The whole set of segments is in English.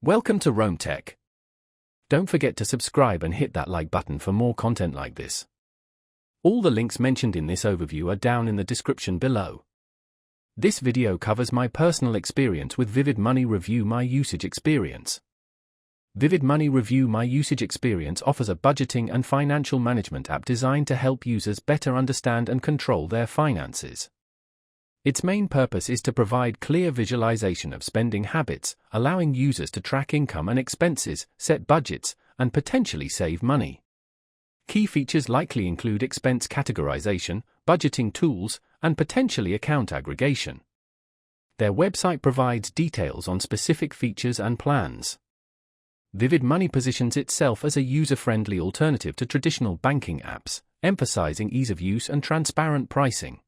Welcome to Rome Tech. Don't forget to subscribe and hit that like button for more content like this. All the links mentioned in this overview are down in the description below. This video covers my personal experience with Vivid Money Review My Usage Experience. Vivid Money Review My Usage Experience offers a budgeting and financial management app designed to help users better understand and control their finances. Its main purpose is to provide clear visualization of spending habits, allowing users to track income and expenses, set budgets, and potentially save money. Key features likely include expense categorization, budgeting tools, and potentially account aggregation. Their website provides details on specific features and plans. Vivid Money positions itself as a user-friendly alternative to traditional banking apps, emphasizing ease of use and transparent pricing.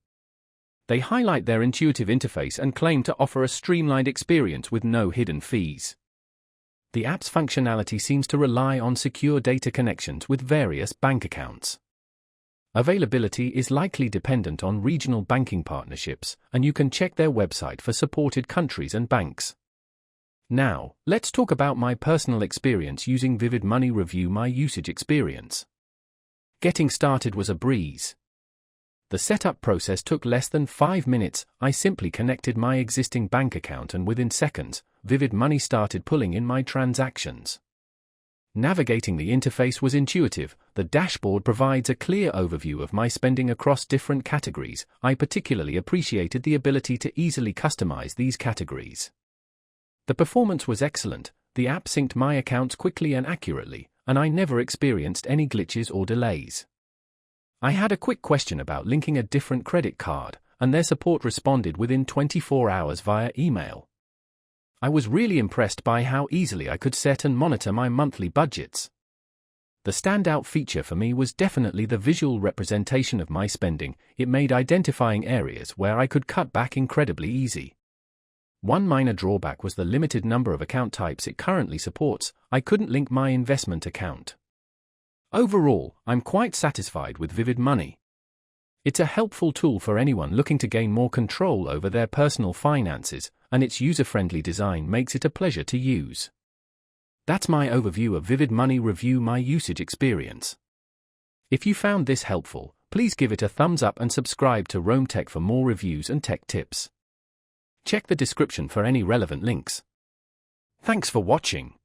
They highlight their intuitive interface and claim to offer a streamlined experience with no hidden fees. The app's functionality seems to rely on secure data connections with various bank accounts. Availability is likely dependent on regional banking partnerships, and you can check their website for supported countries and banks. Now, let's talk about my personal experience using Vivid Money Review My Usage Experience. Getting started was a breeze. The setup process took less than 5 minutes. I simply connected my existing bank account and within seconds, Vivid Money started pulling in my transactions. Navigating the interface was intuitive. The dashboard provides a clear overview of my spending across different categories. I particularly appreciated the ability to easily customize these categories. The performance was excellent. The app synced my accounts quickly and accurately, and I never experienced any glitches or delays. I had a quick question about linking a different credit card, and their support responded within 24 hours via email. I was really impressed by how easily I could set and monitor my monthly budgets. The standout feature for me was definitely the visual representation of my spending. It made identifying areas where I could cut back incredibly easy. One minor drawback was the limited number of account types it currently supports. I couldn't link my investment account. Overall, I'm quite satisfied with Vivid Money. It's a helpful tool for anyone looking to gain more control over their personal finances, and its user-friendly design makes it a pleasure to use. That's my overview of Vivid Money Review My Usage Experience. If you found this helpful, please give it a thumbs up and subscribe to Rome Tech for more reviews and tech tips. Check the description for any relevant links. Thanks for watching.